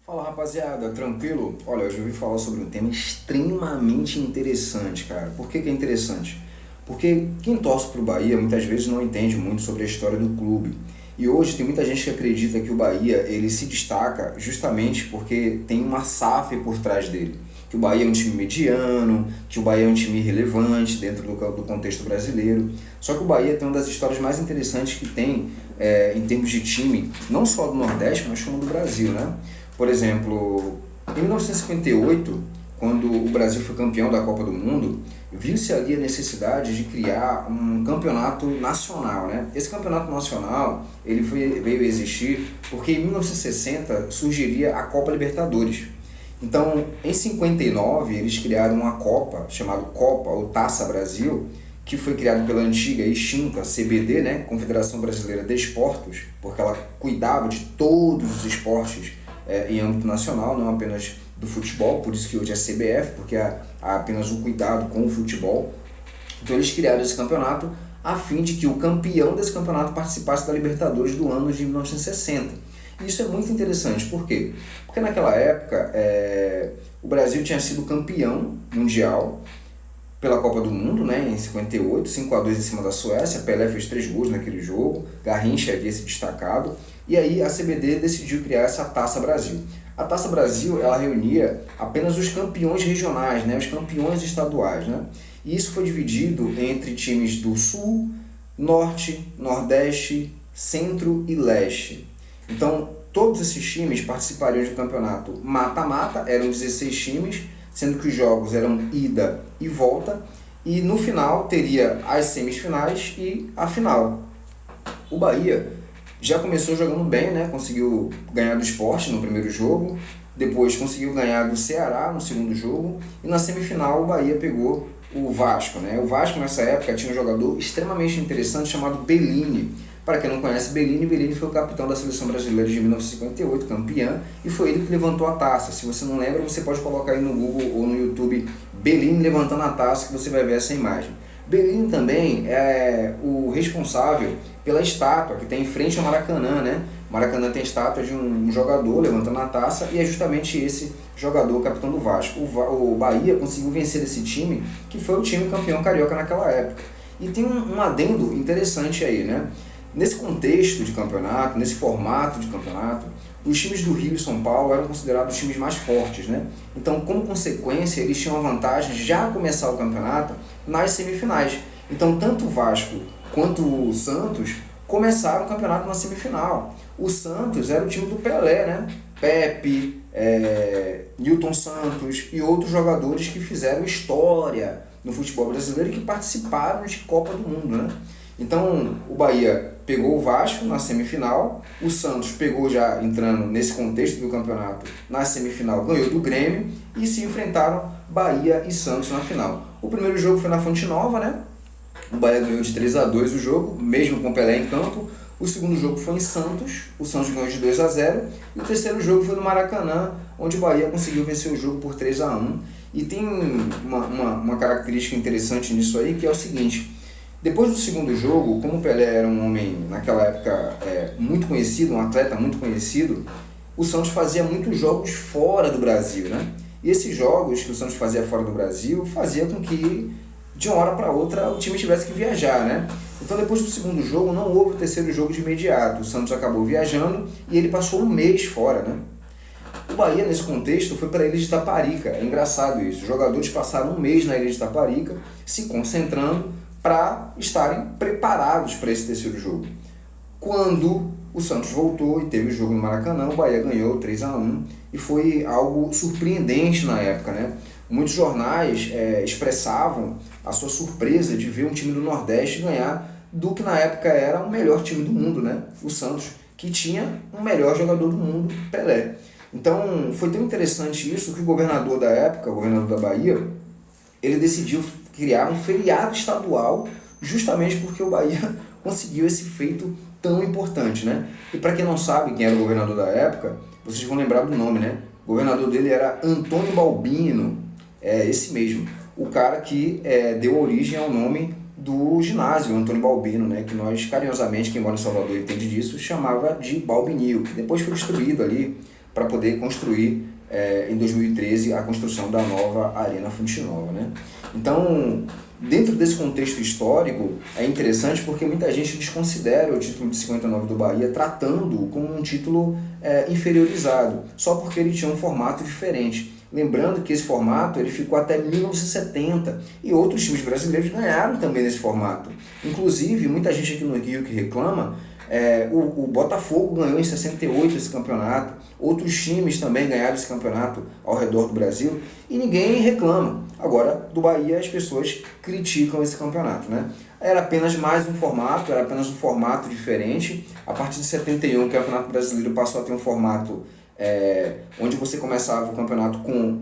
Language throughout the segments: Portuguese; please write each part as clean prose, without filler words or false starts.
Fala rapaziada, tranquilo? Olha, hoje eu vim falar sobre um tema extremamente interessante, cara. Por que é interessante? Porque quem torce pro Bahia muitas vezes não entende muito sobre a história do clube. E hoje tem muita gente que acredita que o Bahia ele se destaca justamente porque tem uma SAF por trás dele. Que o Bahia é um time mediano, que o Bahia é um time relevante dentro do contexto brasileiro. Só que o Bahia tem uma das histórias mais interessantes que tem em termos de time, não só do Nordeste, mas como do Brasil, né? Por exemplo, em 1958, quando o Brasil foi campeão da Copa do Mundo, viu-se ali a necessidade de criar um campeonato nacional, né? Esse campeonato nacional veio a existir porque em 1960 surgiria a Copa Libertadores. Então, em 59, eles criaram uma Copa, chamada Copa ou Taça Brasil, que foi criada pela antiga extinta CBD, né? Confederação Brasileira de Esportes, porque ela cuidava de todos os esportes em âmbito nacional, não apenas do futebol, por isso que hoje é CBF, porque há apenas um cuidado com o futebol. Então eles criaram esse campeonato a fim de que o campeão desse campeonato participasse da Libertadores do ano de 1960. E isso é muito interessante, por quê? Porque naquela época o Brasil tinha sido campeão mundial pela Copa do Mundo, né, em 58, 5-2 em cima da Suécia. Pelé fez 3 gols naquele jogo, Garrincha havia se destacado, e aí a CBD decidiu criar essa Taça Brasil. A Taça Brasil, ela reunia apenas os campeões regionais, né, os campeões estaduais, né, e isso foi dividido entre times do Sul, Norte, Nordeste, Centro e Leste. Então, todos esses times participariam de um campeonato mata-mata, eram 16 times, sendo que os jogos eram ida e volta, e no final teria as semifinais e a final. O Bahia já começou jogando bem, né? Conseguiu ganhar do Sport no primeiro jogo, depois conseguiu ganhar do Ceará no segundo jogo, e na semifinal o Bahia pegou o Vasco, né? O Vasco nessa época tinha um jogador extremamente interessante chamado Bellini. Para quem não conhece Bellini foi o capitão da seleção brasileira de 1958, campeã, e foi ele que levantou a taça. Se você não lembra, você pode colocar aí no Google ou no YouTube Bellini levantando a taça, que você vai ver essa imagem. Bellini também é o responsável pela estátua que tem em frente ao Maracanã, né? O Maracanã tem a estátua de um jogador levantando a taça, e é justamente esse jogador, o capitão do Vasco. O Bahia conseguiu vencer esse time, que foi o time campeão carioca naquela época. E tem um adendo interessante aí, né? Nesse contexto de campeonato, nesse formato de campeonato, os times do Rio e São Paulo eram considerados os times mais fortes, né? Então, como consequência, eles tinham a vantagem de já começar o campeonato nas semifinais. Então, tanto o Vasco quanto o Santos começaram o campeonato na semifinal. O Santos era o time do Pelé, né? Pepe, Nilton Santos e outros jogadores que fizeram história no futebol brasileiro e que participaram de Copa do Mundo, né? Então, o Bahia pegou o Vasco na semifinal, o Santos pegou, já entrando nesse contexto do campeonato, na semifinal ganhou do Grêmio, e se enfrentaram Bahia e Santos na final. O primeiro jogo foi na Fonte Nova, né? O Bahia ganhou de 3-2 o jogo, mesmo com o Pelé em campo. O segundo jogo foi em Santos, o Santos ganhou de 2-0, e o terceiro jogo foi no Maracanã, onde o Bahia conseguiu vencer o jogo por 3-1. E tem uma característica interessante nisso aí, que é o seguinte: depois do segundo jogo, como o Pelé era um homem, naquela época, muito conhecido, um atleta muito conhecido, o Santos fazia muitos jogos fora do Brasil, né? E esses jogos que o Santos fazia fora do Brasil fazia com que, de uma hora para outra, o time tivesse que viajar, né? Então, depois do segundo jogo, não houve o terceiro jogo de imediato. O Santos acabou viajando e ele passou um mês fora, né? O Bahia, nesse contexto, foi para a ilha de Taparica. É engraçado isso. Os jogadores passaram um mês na ilha de Taparica, se concentrando para estarem preparados para esse terceiro jogo. Quando o Santos voltou e teve o jogo no Maracanã, o Bahia ganhou 3-1, e foi algo surpreendente na época, né? Muitos jornais expressavam a sua surpresa de ver um time do Nordeste ganhar do que na época era o melhor time do mundo, né? O Santos, que tinha o melhor jogador do mundo, Pelé. Então, foi tão interessante isso que o governador da época, o governador da Bahia, ele decidiu criar um feriado estadual justamente porque o Bahia conseguiu esse feito tão importante, né? E para quem não sabe quem era o governador da época, vocês vão lembrar do nome, né? O governador dele era Antônio Balbino, esse mesmo, o cara que deu origem ao nome do ginásio Antônio Balbino, né? Que nós, carinhosamente, quem mora em Salvador entende disso, chamava de Balbinil, que depois foi destruído ali para poder construir em 2013 a construção da nova Arena Fonte Nova, né? Então, dentro desse contexto histórico, é interessante porque muita gente desconsidera o título de 59 do Bahia, tratando-o como um título inferiorizado, só porque ele tinha um formato diferente. Lembrando que esse formato ele ficou até 1970 e outros times brasileiros ganharam também nesse formato. Inclusive, muita gente aqui no Rio que reclama, o Botafogo ganhou em 68 esse campeonato, outros times também ganharam esse campeonato ao redor do Brasil e ninguém reclama. Agora, do Bahia as pessoas criticam esse campeonato, né? Era apenas mais um formato, era apenas um formato diferente. A partir de 71 o Campeonato Brasileiro passou a ter um formato onde você começava o campeonato com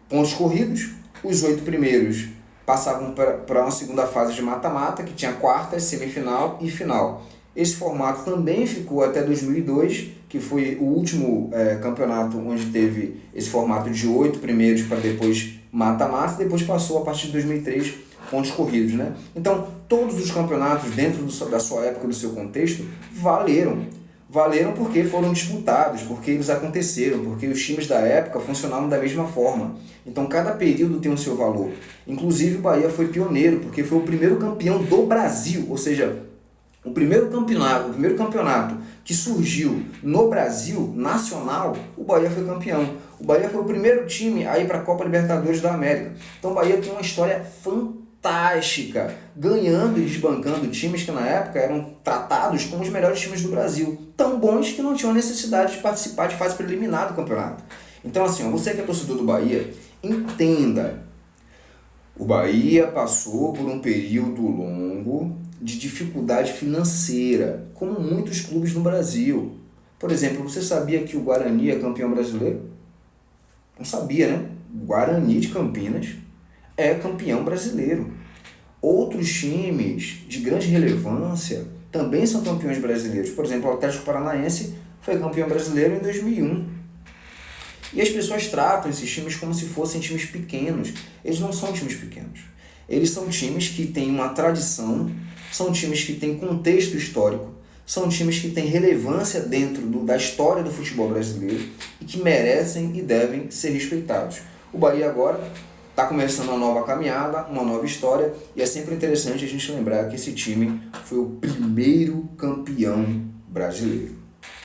pontos corridos, os 8 primeiros passavam para uma segunda fase de mata-mata, que tinha quartas, semifinal e final. Esse formato também ficou até 2002, que foi o último campeonato onde teve esse formato de 8 primeiros para depois mata-mata, depois passou a partir de 2003 pontos corridos, né? Então, todos os campeonatos dentro da sua época, do seu contexto, valeram porque foram disputados, porque eles aconteceram, porque os times da época funcionavam da mesma forma. Então cada período tem o seu valor. Inclusive o Bahia foi pioneiro, porque foi o primeiro campeão do Brasil, ou seja, o primeiro campeonato que surgiu no Brasil, nacional, o Bahia foi campeão. O Bahia foi o primeiro time a ir para a Copa Libertadores da América. Então o Bahia tem uma história fantástica, ganhando e desbancando times que na época eram tratados como os melhores times do Brasil, tão bons que não tinham necessidade de participar de fase preliminar do campeonato. Então assim, você que é torcedor do Bahia, entenda, o Bahia passou por um período longo de dificuldade financeira, como muitos clubes no Brasil. Por exemplo, você sabia que o Guarani é campeão brasileiro? Não sabia, né? O Guarani de Campinas é campeão brasileiro. Outros times de grande relevância também são campeões brasileiros. Por exemplo, o Atlético Paranaense foi campeão brasileiro em 2001. E as pessoas tratam esses times como se fossem times pequenos. Eles não são times pequenos. Eles são times que têm uma tradição, são times que têm contexto histórico, são times que têm relevância dentro da história do futebol brasileiro e que merecem e devem ser respeitados. O Bahia agora está começando uma nova caminhada, uma nova história, e é sempre interessante a gente lembrar que esse time foi o primeiro campeão brasileiro.